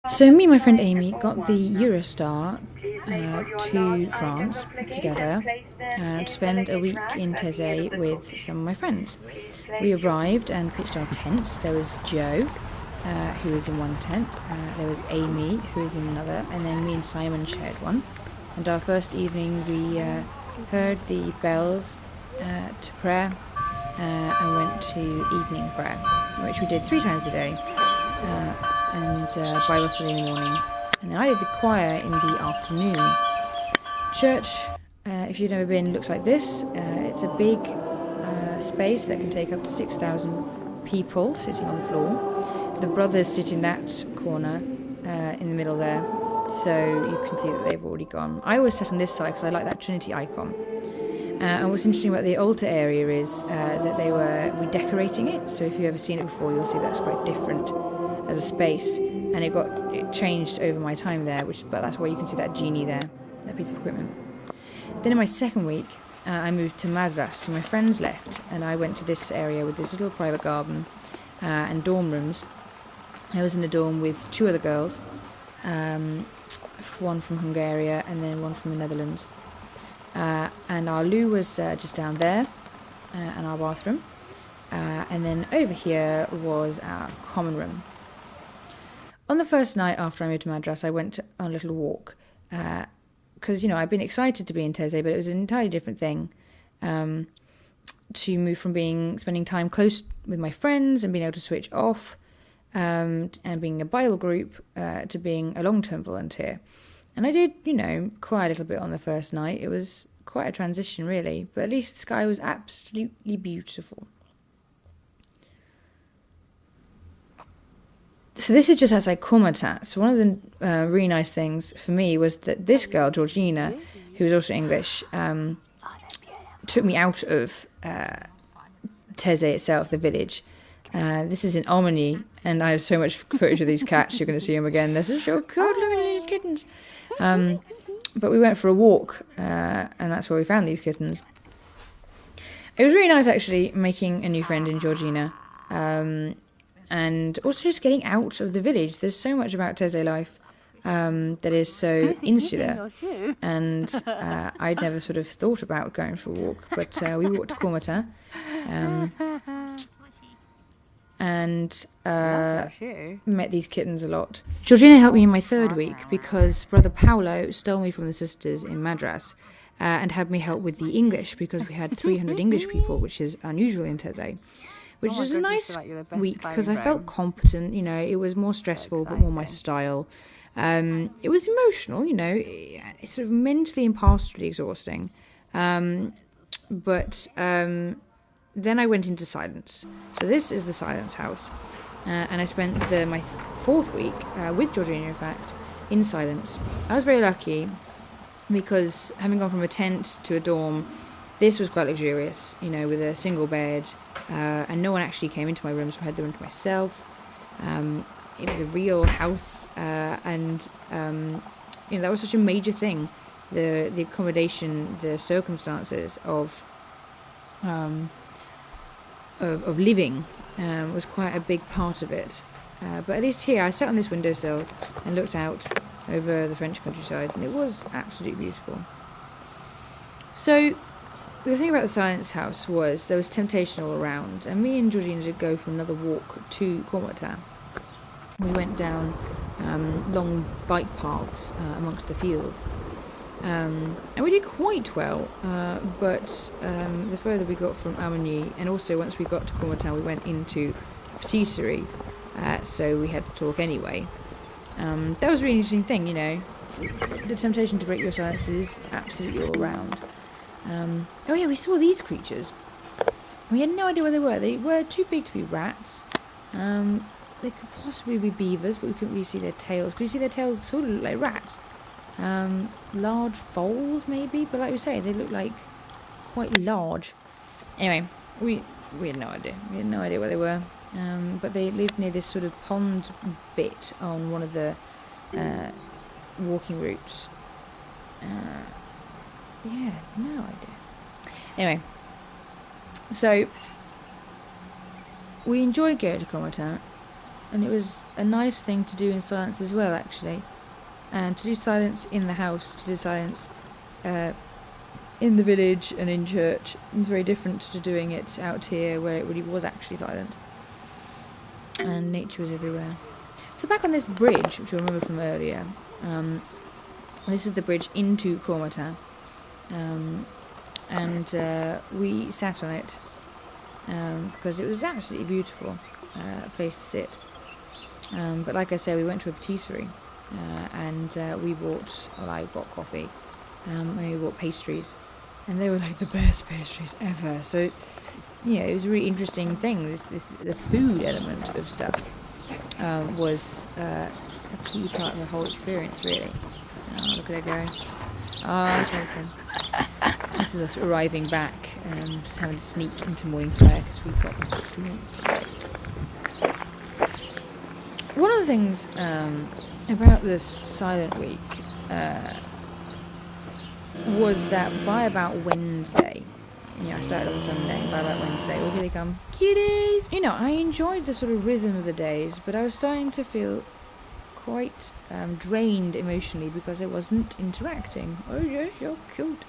So me and my friend Amy got the Eurostar to France together to spend a week in Taizé with some of my friends. We arrived and pitched our tents. There was Joe, who was in one tent. There was Amy, who was in another, and then me and Simon shared one. And our first evening, we heard the bells to prayer and went to evening prayer, which we did 3 times a day. And Bible study in the morning. And then I did the choir in the afternoon. Church, if you've never been, looks like this. It's a big space that can take up to 6,000 people sitting on the floor. The brothers sit in that corner in the middle there, so you can see that they've already gone. I always sat on this side because I like that Trinity icon. And what's interesting about the altar area is that they were redecorating it, so if you've ever seen it before, you'll see that's quite different as a space, and it changed over my time there, but that's why you can see that genie there, that piece of equipment. Then in my second week, I moved to Madras, so my friends left, and I went to this area with this little private garden and dorm rooms. I was in a dorm with 2 other girls, one from Hungary and then one from the Netherlands. And our loo was just down there, and our bathroom. And then over here was our common room. On the first night after I moved to Madras, I went on a little walk because, I'd been excited to be in Taizé, but it was an entirely different thing to move from spending time close with my friends and being able to switch off and being a Bible group to being a long-term volunteer. And I did, cry a little bit on the first night. It was quite a transition, really, but at least the sky was absolutely beautiful. So this is just outside Komatat. So one of the really nice things for me was that this girl, Georgina, who was also English, took me out of Taizé itself, the village. This is in Omani, and I have so much footage of these cats. You're going to see them again. They're so cute. Look at these kittens. But we went for a walk, and that's where we found these kittens. It was really nice, actually, making a new friend in Georgina. And also just getting out of the village. There's so much about Taizé life that is so insular, and I'd never sort of thought about going for a walk, but we walked to Kormata, and met these kittens a lot. Georgina helped me in my 3rd week because Brother Paolo stole me from the sisters in Madras and had me help with the English because we had 300 English people, which is unusual in Taizé. Which is a nice week because I felt competent, it was more stressful but more my style. It was emotional, it's sort of mentally and pastorally exhausting. But then I went into silence. So this is the silence house. And I spent my 4th week, with Georgina in fact, in silence. I was very lucky because having gone from a tent to a dorm, this was quite luxurious, with a single bed, and no one actually came into my room, so I had the room to myself. It was a real house, and that was such a major thing. The accommodation, the circumstances of living was quite a big part of it. But at least here, I sat on this windowsill and looked out over the French countryside, and it was absolutely beautiful. So the thing about the silence house was there was temptation all around, and me and Georgina did go for another walk to Kormata. We went down long bike paths amongst the fields, and we did quite well, but the further we got from Amagny, and also once we got to Kormata, we went into patisserie, so we had to talk anyway. That was a really interesting thing, the temptation to break your silence is absolutely all around. Oh yeah, we saw these creatures. We had no idea where they were. They were too big to be rats. They could possibly be beavers, but we couldn't really see their tails. Could you see their tails sort of look like rats? Large foals maybe, but like we say, they look like quite large. Anyway, we had no idea. We had no idea where they were. But they lived near this sort of pond bit on one of the walking routes. Yeah, no idea. Anyway, so we enjoyed going to Komata, and it was a nice thing to do in silence as well, actually. And to do silence in the house, to do silence in the village and in church, is very different to doing it out here where it really was actually silent. And nature was everywhere. So back on this bridge, which you'll remember from earlier, this is the bridge into Cormata. And we sat on it because it was absolutely beautiful place to sit. But like I said, we went to a patisserie and I bought coffee and we bought pastries, and they were like the best pastries ever. So it was a really interesting thing. The food element of stuff was a key part of the whole experience, really. Look at her go. It's open. This is us arriving back and just having to sneak into morning prayer because we've got to sleep late. One of the things about the silent week was that by about Wednesday, I started on Sunday, by about Wednesday, here they come, kitties! I enjoyed the sort of rhythm of the days, but I was starting to feel quite drained emotionally because I wasn't interacting. Oh yes, you're cute.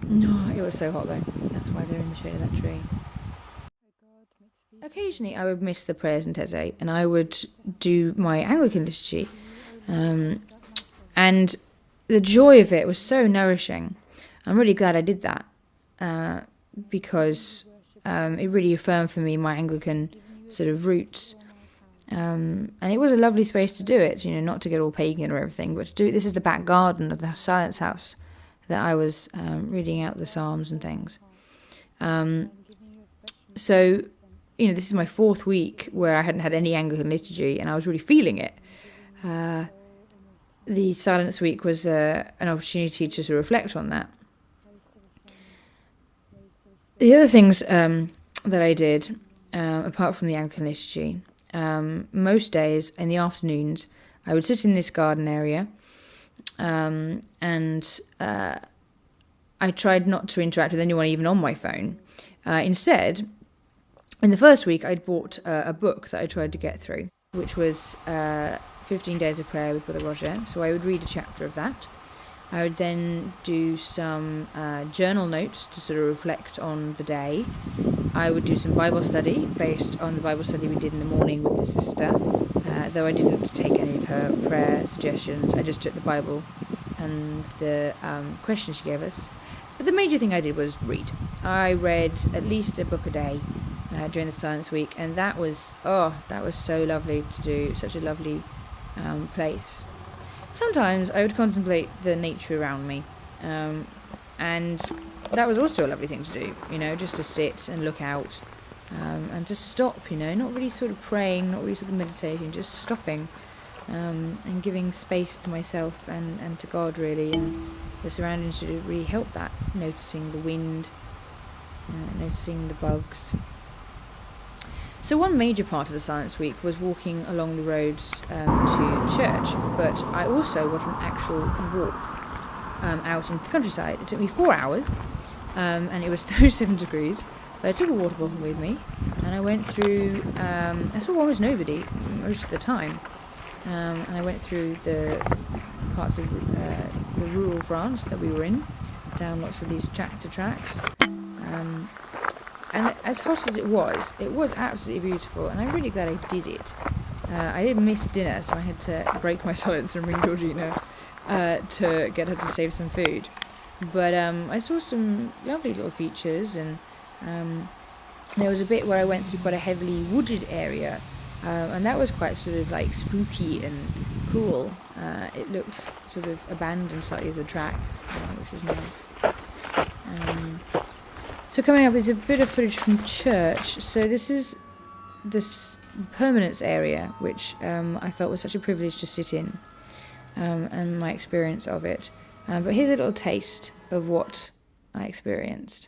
No, it was so hot though. That's why they're in the shade of that tree. Occasionally I would miss the prayers in Taizé and I would do my Anglican liturgy. And the joy of it was so nourishing. I'm really glad I did that because it really affirmed for me my Anglican sort of roots. And it was a lovely space to do it, not to get all pagan or everything, but to do it. This is the back garden of the silence house that I was reading out the Psalms and things. So, this is my 4th week where I hadn't had any Anglican liturgy and I was really feeling it. The silence week was an opportunity to sort of reflect on that. The other things that I did, apart from the Anglican liturgy, most days in the afternoons I would sit in this garden area and I tried not to interact with anyone even on my phone. Instead, in the first week I'd bought a book that I tried to get through, which was 15 Days of Prayer with Brother Roger. So I would read a chapter of that. I would then do some journal notes to sort of reflect on the day. I would do some Bible study based on the Bible study we did in the morning with the sister. Though I didn't take any of her prayer suggestions, I just took the Bible and the questions she gave us. But the major thing I did was read. I read at least a book a day during the silence week, and that was so lovely to do. Such a lovely place. Sometimes I would contemplate the nature around me, and that was also a lovely thing to do, just to sit and look out and just stop, not really sort of praying, not really sort of meditating, just stopping and giving space to myself and to God, really, and the surroundings should really help that, noticing the wind, noticing the bugs. So one major part of the Silence Week was walking along the roads to church, but I also got an actual walk out into the countryside. It took me 4 hours, and it was 37 degrees, but I took a water bottle with me, and I went through, I saw almost nobody most of the time, and I went through the parts of the rural France that we were in, down lots of these tractor tracks. And as hot as it was absolutely beautiful, and I'm really glad I did it. I did miss dinner, so I had to break my silence and ring Georgina to get her to save some food. But I saw some lovely little features, and there was a bit where I went through quite a heavily wooded area, and that was quite sort of like spooky and cool. It looked sort of abandoned slightly as a track, which was nice. So coming up is a bit of footage from church. So this is this permanence area, which I felt was such a privilege to sit in, and my experience of it. But here's a little taste of what I experienced.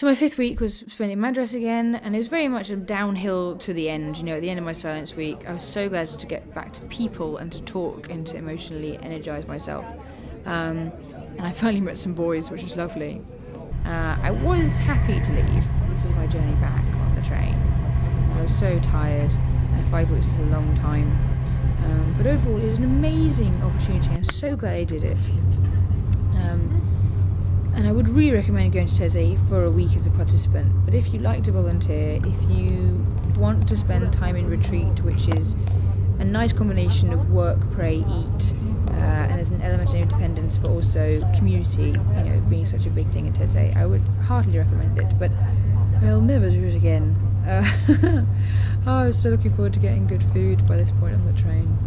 So my 5th week was spent in Madras again, and it was very much a downhill to the end. You know, at the end of my silence week, I was so glad to get back to people and to talk and to emotionally energise myself. And I finally met some boys, which was lovely. I was happy to leave. This is my journey back on the train. I was so tired, and 5 weeks is a long time. But overall, it was an amazing opportunity. I'm so glad I did it. And I would really recommend going to Taizé for a week as a participant. But if you like to volunteer, if you want to spend time in retreat, which is a nice combination of work, pray, eat, and there's an element of independence, but also community, you know, being such a big thing in Taizé, I would heartily recommend it. But I'll never do it again. I was so looking forward to getting good food by this point on the train.